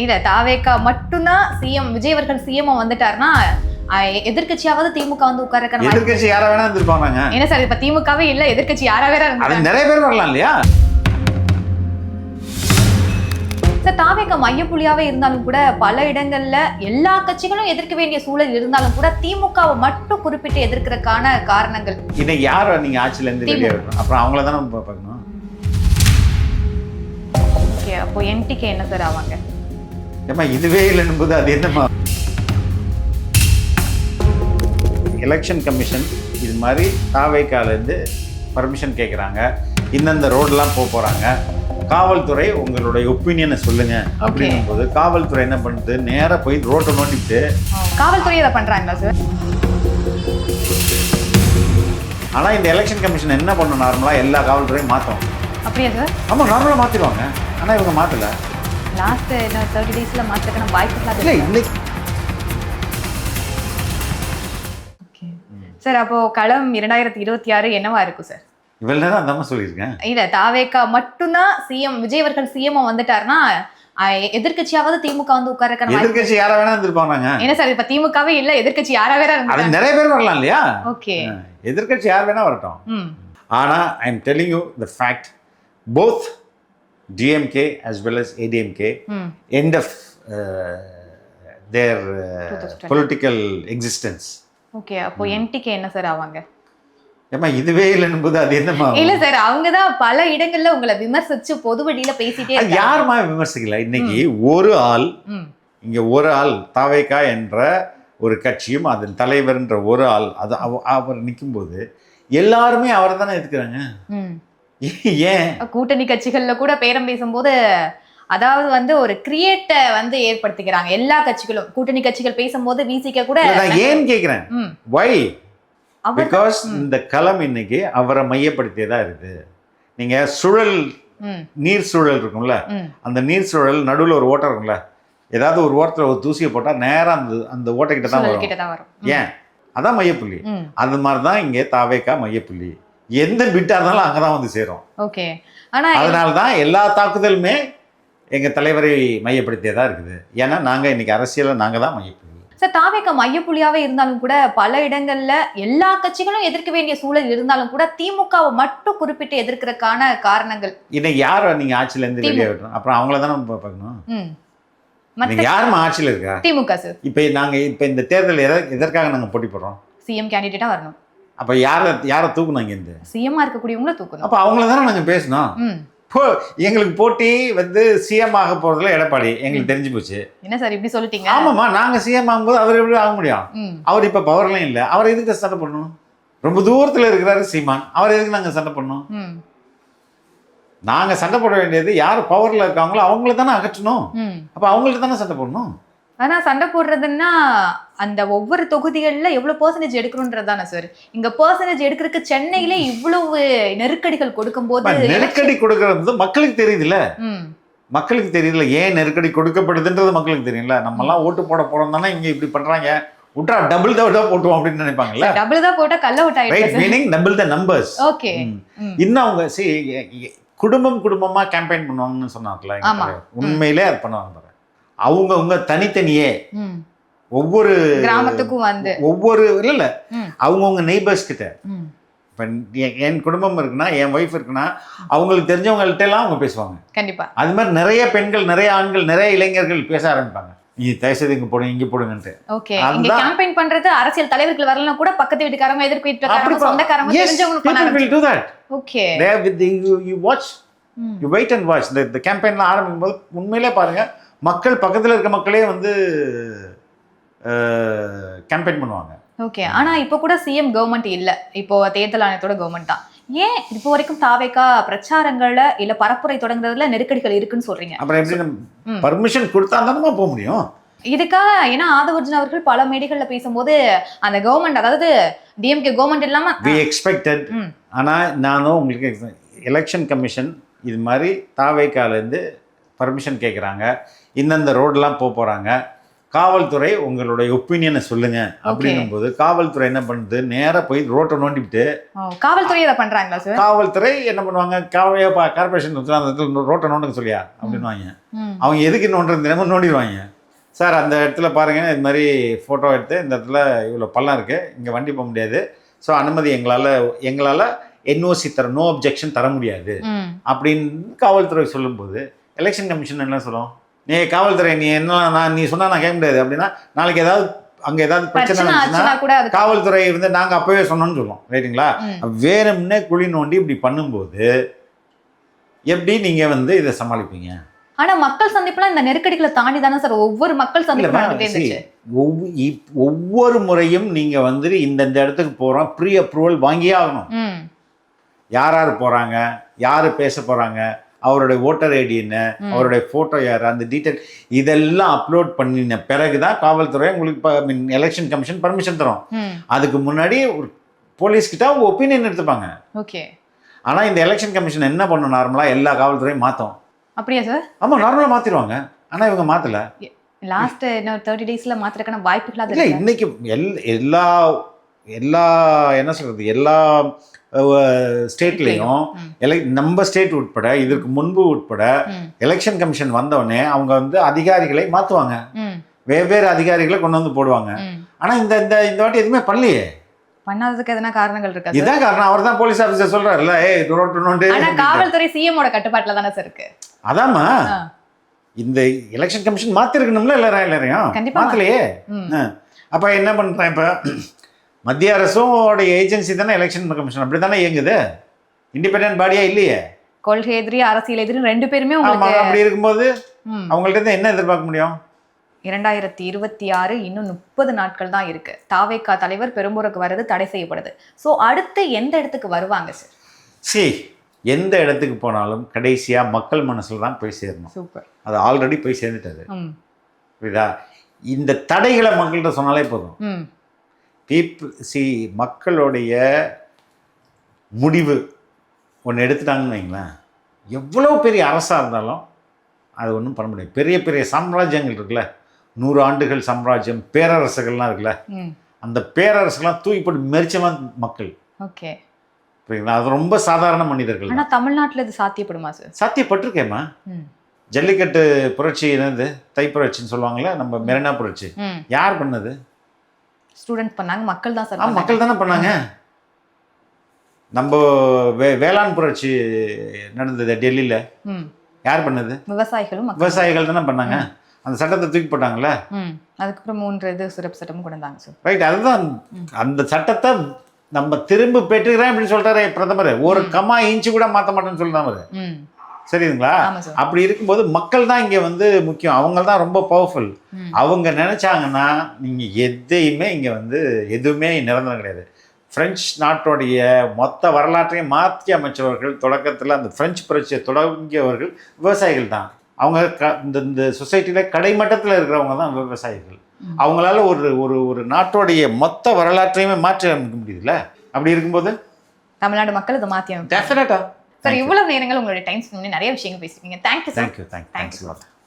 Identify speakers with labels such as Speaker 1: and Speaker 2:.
Speaker 1: இல்ல தாவேக்கா மட்டும்தான் சிஎம் விஜய் அவர்கள் சிஎம் வந்துட்டாருன்னா எதிர்கட்சியாவது திமுக வந்து உட்கார்றதுக்கான
Speaker 2: எதிர்கட்சி யாரா வேணா இருந்திருப்பாங்க.
Speaker 1: என்ன சார் இப்ப திமுகவே இல்ல எதிர்கட்சி யாரா வேற
Speaker 2: அது நிறைய பேர் வரலாம் இல்லையா?
Speaker 1: சார் தாவேக்கா மையப்புள்ளியாவே இருந்தாலும் கூட பல இடங்கள்ல எல்லா கட்சிகளும் எதிர்க்க வேண்டிய சூழல் இருந்தாலும் கூட திமுகவை மட்டும் குறிப்பிட்டு எதிர்க்கிறதுக்கான காரணங்கள்
Speaker 2: இன்னைக்கு யார நீங்க ஆட்சியில இருந்து வெளியே வரணும், அப்புறம் அவங்கள தானே பார்க்கணும்.
Speaker 1: ஓகே, அப்போ என்டிகே என்ன சார் ஆவாங்க?
Speaker 2: ஏமா இதுவே இல்லைன்னு போது அது என்னமா? எலெக்ஷன் கமிஷன் இது மாதிரி தாவேக்காலேருந்து பர்மிஷன் கேட்குறாங்க, இந்தந்த ரோடெலாம் போகிறாங்க, காவல்துறை உங்களுடைய ஒப்பீனியனை சொல்லுங்க அப்படின்னும் போது காவல்துறை என்ன பண்ணுது, நேராக போய் ரோட்டை நோண்டிட்டு
Speaker 1: காவல்துறை இதை பண்ணுறாங்களா சார்?
Speaker 2: ஆனால் இந்த எலெக்ஷன் கமிஷன் என்ன பண்ணும், நார்மலாக எல்லா காவல்துறையும் மாற்றும்.
Speaker 1: அப்படியா சார்?
Speaker 2: ஆமாம், நார்மலாக மாற்றிடுவாங்க. ஆனால் இவங்க மாற்றலை.
Speaker 1: லாஸ்ட் 30 டேஸில் மாற்றுறதுக்கான வாய்ப்பு
Speaker 2: இல்லை இன்னைக்கு.
Speaker 1: சார் அப்போ களம் 2026 என்னவா இருக்கும் சார்?
Speaker 2: இவ்வளவு நேரம் அந்த மாதிரி சொல்லியிருக்கேன்.
Speaker 1: இல்ல தாவேக்கா மட்டும்தான் சிஎம் விஜய் அவர்கள் சிஎம் வந்துட்டாருன்னா எதிர்கட்சியாவது திமுக வந்து உட்கார்றதுக்கான
Speaker 2: எதிர்கட்சி யாரா வேணா இருந்திருப்பாங்க.
Speaker 1: என்ன சார் இப்ப திமுகவே இல்ல எதிர்கட்சி யாரா வேற
Speaker 2: அது நிறைய பேர் வரலாம் இல்லையா?
Speaker 1: ஓகே,
Speaker 2: எதிர்கட்சி யார் வேணா வரட்டும். ஆனா I am telling you the fact, both DMK as well as ADMK end of their political existence.
Speaker 1: Okay, அப்போ என்டிகே என்ன சார் ஆவாங்க?
Speaker 2: ஏமா இதுவே இல்லைன்னு போது அது என்னமா?
Speaker 1: இல்ல சார், அவங்க தான் பல இடங்கள்ல உங்களை விமர்சிச்சு பொது வழியில பேசிட்டே இருக்காங்க.
Speaker 2: யாருமா விமர்சிக்கல? இன்னைக்கு ஒரு ஆள், இங்க ஒரு ஆள் தாவேக்கா என்ற ஒரு கட்சியும் அதன் தலைவர்ன்ற ஒரு ஆள் அது அவர் நிற்கும் போது எல்லாருமே அவரை தானே எதுக்குறாங்க. ஏன்
Speaker 1: கூட்டணி கட்சிகள்ல கூட பேரம் பேசும்போது அதாவது வந்து ஒரு கிரியேட்டை வந்து ஏற்படுத்திக்கிறாங்க எல்லா கட்சிகளும். கூட்டணி கட்சிகள் பேசும்போது விசிக கூட
Speaker 2: ஏன் கேக்குறேன், வை? பிகாஸ் இந்த களம் இன்னைக்கு அவரை மையப்படுத்தியதா இருக்குது. நீங்க சுழல், நீர் சுழல் இருக்கும்ல, அந்த நீர் சுழல் நடுவில் ஒரு ஓட்டம் இருக்கும்ல, ஏதாவது ஒரு ஓரத்தில் ஒரு தூசியை போட்டா நேரம் அந்த ஓட்டைக்கிட்ட தான் வரும். ஏன்? அதான் மையப்புள்ளி. அது மாதிரிதான் இங்க தாவேக்கா மையப்புள்ளி. எந்த பிட்டா இருந்தாலும் அங்கதான் வந்து சேரும்.
Speaker 1: ஓகே, ஆனா
Speaker 2: அதனாலதான் எல்லா தாக்குதலுமே எங்க தலைவரை மையப்படுத்தியதா இருக்குது. ஏன்னா நாங்க இன்னைக்கு அரசியல நாங்க தான் மையப்புள்ளி.
Speaker 1: சார் தாவேக்கா மையப்புள்ளியாவே இருந்தாலும் கூட பல இடங்கள்ல எல்லா கட்சிகளும் எதிர்க்க வேண்டிய சூழல் இருந்தாலும் கூட திமுகவை மட்டும் குறிப்பிட்டு எதிர்க்கிறதுக்கான காரணங்கள்
Speaker 2: இன்னைக்கு யார நீங்க ஆட்சியில இருந்து வெளியே வரணும், அப்புறம் அவங்கள தானே பார்க்கணும். யாருமா ஆட்சியில இருக்கா?
Speaker 1: திமுக சார்.
Speaker 2: இப்ப இந்த தேர்தல் எதற்காக நாங்க போட்டி போடுறோம்?
Speaker 1: சிஎம் கேண்டிடேட்டா வரணும்.
Speaker 2: அப்ப யார தூக்கணும்? இங்க இருந்து
Speaker 1: சிஎம் இருக்கக்கூடியவங்கள தூக்கணும்.
Speaker 2: அப்ப அவங்கள தானே நாங்க பேசணும். எங்களுக்கு போட்டி வந்து சிஎம் ஆக போறதுல எடப்பாடி எங்களுக்கு தெரிஞ்சு போச்சு.
Speaker 1: என்ன சார் இப்படி சொல்லிட்டீங்க?
Speaker 2: ஆமாமா, நாங்க சிஎம் ஆகும்போது அவர் எப்படி ஆக முடியும்? அவர் இப்ப பவர்லயும் இல்ல. அவர் எதுக்கு சண்டை பண்ணணும்? ரொம்ப தூரத்துல இருக்கிறாரு சீமான், அவர் எதுக்கு நாங்க சண்டை பண்ணணும்? நாங்க சண்டை போட வேண்டியது யார் பவர்ல இருக்காங்களோ அவங்கள தானே அகற்றணும். அப்ப அவங்கள்ட்ட தானே சண்டை போடணும்.
Speaker 1: ஆனா சண்டை போடுறதுன்னா அந்த ஒவ்வொரு தொகுதிகள்ல எவ்வளவு பெர்சன்டேஜ் எடுக்கணும்ன்றது தானே சார். இங்க பெர்சன்டேஜ் எடுக்கிறதுக்கு சென்னையில இவ்வளவு நெருக்கடிகள் கொடுக்கும் போது
Speaker 2: நெருக்கடி கொடுக்கறது மக்களுக்கு தெரியுதுல்ல. மக்களுக்கு தெரியல ஏன் நெருக்கடி கொடுக்கப்படுதுன்றது மக்களுக்கு தெரியல. நம்ம எல்லாம் ஓட்டு போட போறோம் தானே இங்க இப்படி பண்றாங்க, விட்டா டபுள் தான் போட்டுவோம் அப்படின்னு நினைப்பாங்கல்ல.
Speaker 1: டபுள் தான் போட்டா கல்ல விட்டாயிடும்.
Speaker 2: Meaning double the numbers.
Speaker 1: Okay,
Speaker 2: இன்னும் அவங்க குடும்பமா கேம்பெயின் பண்ணுவாங்கன்னு சொன்னாங்கல்ல, உண்மையிலே அது பண்ணுவாங்க. அவங்க தனித்தனியே ஒவ்வொரு
Speaker 1: கிராமத்துக்கும் வந்து
Speaker 2: ஒவ்வொரு இல்ல அவங்கவுங்க நெய்பர்ஸ் கிட்ட, இப்ப என் குடும்பம் இருக்குன்னா, என் ஒய்ஃப் இருக்குன்னா, அவங்களுக்கு தெரிஞ்சவங்கள்ட்ட எல்லாம் அவங்க பேசுவாங்க.
Speaker 1: கண்டிப்பா
Speaker 2: அது மாதிரி நிறைய பெண்கள், நிறைய ஆண்கள், நிறைய இளைஞர்கள் பேச ஆரம்பிப்பாங்க. நீ தயவுசெய்து இங்க போடுங்க, இங்க போடுங்கன்ட்டு.
Speaker 1: ஓகே, இங்க கேம்பெயின் பண்றது அரசியல் தலைவர்கள் வரலனா கூட பக்கத்து வீட்டுக்காரங்க, எதிர்ப்பு வீட்டுக்காரங்க, சொந்தக்காரங்க, தெரிஞ்சவங்க பண்ணாங்க. Okay,
Speaker 2: you watch, you wait and watch. இந்த கேம்பெயின்லாம் ஆரம்பிக்கும் போது உண்மையிலே பாருங்க, மக்கள் பக்கத்துல இருக்க மக்களே வந்து கேம்பெயின் பண்ணுவாங்க.
Speaker 1: ஓகே, ஆனா இப்போ கூட சிஎம் கவர்மெண்ட் இல்ல, இப்போ தேர்தல் ஆணையத்தோட கவர்மெண்ட் தான். ஏன் இப்போ வரைக்கும் தாவேக்கா பிரச்சாரங்கள்ல இல்ல பரப்புரை தொடங்குறதுல நெருக்கடிகள் இருக்குன்னு சொல்றீங்க?
Speaker 2: அப்புறம் எப்படி பர்மிஷன் கொடுத்தா தானே போக முடியும்
Speaker 1: இதுக்காக? ஏன்னா ஆதவர்ஜன் அவர்கள் பல மேடைகள்ல பேசும்போது அந்த கவர்மெண்ட், அதாவது டிஎம்கே கவர்மெண்ட் இல்லாம
Speaker 2: we expected. ஆனா நானும் உங்களுக்கு எலெக்ஷன் கமிஷன் இது மாதிரி தாவேக்கால இருந்து பர்மிஷன் கேட்குறாங்க, இந்தந்த ரோடெலாம் போகிறாங்க, காவல்துறை உங்களுடைய ஒப்பீனியனை சொல்லுங்க அப்படின்னும் போது காவல்துறை என்ன பண்ணுது, நேராக போய் ரோட்டை நோண்டிவிட்டு.
Speaker 1: காவல்துறை இதை பண்றாங்களா சார்?
Speaker 2: காவல்துறை என்ன பண்ணுவாங்க, கார்பரேஷன் ரோட்டை நோண்டுங்க சொல்லியா அப்படின்வாங்க. அவங்க எதுக்கு நோண்டுறது தினமும் நோண்டிடுவாங்க. சார் அந்த இடத்துல பாருங்கள், இது மாதிரி ஃபோட்டோ எடுத்து இந்த இடத்துல இவ்வளோ பள்ளம் இருக்குது, இங்கே வண்டி போக முடியாது, ஸோ அனுமதி எங்களால் என்ஓசி நோ அப்ஜெக்ஷன் தர முடியாது அப்படின்னு காவல்துறை சொல்லும்போது எலெக்ஷன் கமிஷன் என்ன சொல்லும், நீ காவல்துறை நீ என்ன நீ சொன்னால் நான் கேட்க முடியாது அப்படின்னா நாளைக்கு ஏதாவது அங்கே ஏதாவது பிரச்சனை இருந்துச்சுன்னா காவல்துறை இருந்து நாங்கள் அப்போவே சொன்னோன்னு சொல்லுவோம். ரைட்டுங்களா? வேணும்னே குழி நோண்டி இப்படி பண்ணும்போது எப்படி நீங்கள் இதை சமாளிப்பீங்க?
Speaker 1: ஆனா மக்கள் சந்திப்புலாம் இந்த நெருக்கடிகளை தாண்டி தானே சார் ஒவ்வொரு மக்கள் சந்திப்பு
Speaker 2: ஒவ்வொரு முறையும் நீங்க இந்த இடத்துக்கு போறோம் ப்ரீ அப்ரூவல் வாங்கியே ஆகணும். யார் யார் போறாங்க, யாரு பேச போறாங்க, அவருடைய ஓட்டர் ஐடி என்ன, அவருடைய போட்டோ யார், அந்த டீட்டெயில் இதெல்லாம் அப்லோட் பண்ணின பிறகுதான் காவல்துறை உங்களுக்கு எலெக்ஷன் கமிஷன் பர்மிஷன் தரும். அதுக்கு முன்னாடி ஒரு போலீஸ் கிட்ட அவங்க ஒப்பீனியன் எடுத்துப்பாங்க.
Speaker 1: ஓகே.
Speaker 2: ஆனா இந்த எலெக்ஷன் கமிஷன் என்ன பண்ணும், நார்மலா எல்லா காவல்துறையும் மாத்தோம்.
Speaker 1: அப்படியா சார்?
Speaker 2: ஆமா, நார்மலா மாத்திடுவாங்க. ஆனா இவங்க மாத்தல.
Speaker 1: லாஸ்ட் 30 டேஸ்ல மாத்திரக்கான வாய்ப்புகள்
Speaker 2: இல்ல. இன்னைக்கு எல்லா என்ன சொல்றது, எல்லா ஸ்டேட்லயும் நம்ம ஸ்டேட் உட்பட இதற்கு முன்பு உட்பட எலெக்ஷன் கமிஷன் வந்தவொடனே அவங்க அதிகாரிகளை மாத்துவாங்க, வெவ்வேறு அதிகாரிகளை கொண்டு வந்து போடுவாங்க. ஆனா இந்த இந்த வாட்டி எதுவுமே பண்ணலையே.
Speaker 1: பண்ணாததுக்கு எதனா காரணங்கள் இருக்கா?
Speaker 2: இதான் காரணம். அவர் தான் போலீஸ் ஆபீசர் சொல்றாருல்ல,
Speaker 1: காவல்துறை சிஎம்மோட கட்டுப்பாட்டுல தானே சார் இருக்கு.
Speaker 2: அதாம்மா, இந்த எலெக்ஷன் கமிஷன் மாத்திருக்கணும்ல எல்லாரையும் மாத்தலையே. அப்ப என்ன பண்றேன், இப்ப மத்திய அரசும் ஏஜென்சி தானே எலெக்ஷன் கமிஷன், அப்படி தானே இயங்குது. இண்டிபெண்டன்ட் பாடியா இல்லையே.
Speaker 1: கொள்கை எதிரி அரசியல் எதிரி ரெண்டு பேருமே
Speaker 2: அப்படி இருக்கும்போது அவங்கள்ட்ட என்ன எதிர்பார்க்க முடியும்?
Speaker 1: 2026 இன்னும் 30 நாட்கள் தான் இருக்கு. தாவேகா தலைவர் பெரும்பூருக்கு வர்றது தடை செய்யப்படுது. ஸோ அடுத்து எந்த இடத்துக்கு வருவாங்க சார்?
Speaker 2: எந்த இடத்துக்கு போனாலும் கடைசியா மக்கள் மனசுல தான் போய் சேரணும்.
Speaker 1: சூப்பர்.
Speaker 2: அது ஆல்ரெடி போய் சேர்ந்துட்டது. புரியுதா? இந்த தடைகளை மக்கள்கிட்ட சொன்னாலே போதும். மக்களுடைய முடிவு ஒன்று எடுத்துட்டாங்கன்னு வைங்களேன், எவ்வளோ பெரிய அரசாக இருந்தாலும் அது ஒன்றும் பண்ண முடியாது. பெரிய பெரிய சாம்ராஜ்யங்கள் இருக்குல்ல, 100 ஆண்டுகள் சாம்ராஜ்யம், பேரரசுகள்லாம் இருக்குல்ல, அந்த பேரரசுகள்லாம் தூக்கி போட்டு மெரிச்சலாம் மக்கள்.
Speaker 1: ஓகே.
Speaker 2: புரியுங்களா? அது ரொம்ப சாதாரண மனிதர்கள்.
Speaker 1: ஆனால் தமிழ்நாட்டில் இது சாத்தியப்படுமா சார்?
Speaker 2: சாத்தியப்பட்டிருக்கேம்மா. ஜல்லிக்கட்டு புரட்சி என்னது, தை புரட்சின்னு சொல்லுவாங்கல்ல, நம்ம மெரினா புரட்சி யார் பண்ணது?
Speaker 1: ஸ்டூடெண்ட்ஸ் பண்ணாங்க, மக்கள் தான் சார்.
Speaker 2: மக்கள் தானே பண்ணாங்க. நம்ம வேளாண் புரட்சி நடந்தது டெல்லியில், யார் பண்ணது? விவசாயிகள் தானே பண்ணாங்க. அந்த சட்டத்தை தூக்கி போட்டாங்கல்ல.
Speaker 1: அதுக்கப்புறம் 3 சிறப்பு சட்டமும் கொண்டு வந்தாங்க சார்.
Speaker 2: ரைட். அதுதான் அந்த சட்டத்தை நம்ம திரும்ப பெற்றுக்கிறேன் அப்படின்னு சொல்றாரு பிரதமர். ஒரு கமா இன்ச்சு கூட மாற்ற மாட்டேன்னு சொல்றாரு. சரிங்களா? அப்படி இருக்கும்போது மக்கள் தான் இங்க முக்கியம். அவங்க தான் ரொம்ப பவர்ஃபுல். அவங்க நினைச்சாங்கன்னா நீங்க எதையுமே இங்க எதுவுமே நிரந்தரம் கிடையாது. பிரெஞ்சு நாட்டுடைய மொத்த வரலாற்றையும் மாற்றி அமைச்சவர்கள் தொடக்கத்தில் அந்த பிரெஞ்சு புரட்சியை தொடங்கியவர்கள் விவசாயிகள் தான். அவங்க இந்த சொசைட்டியில் கடைமட்டத்தில் இருக்கிறவங்க தான் விவசாயிகள். அவங்களால ஒரு நாட்டோடைய மொத்த வரலாற்றையுமே மாற்றி அமைக்க முடியுதுல்ல. அப்படி இருக்கும்போது
Speaker 1: தமிழ்நாடு மக்கள் இதை மாற்றி அமைக்க
Speaker 2: டெஃபினட்டா.
Speaker 1: சார், இவ்வளவு நேரங்கள் உங்களுடைய டைம் ஸ்பெண்ட் பண்ணி நிறைய விஷயங்கள் பேசிருக்கீங்க. Thank you sir.
Speaker 2: தேங்க்யூ.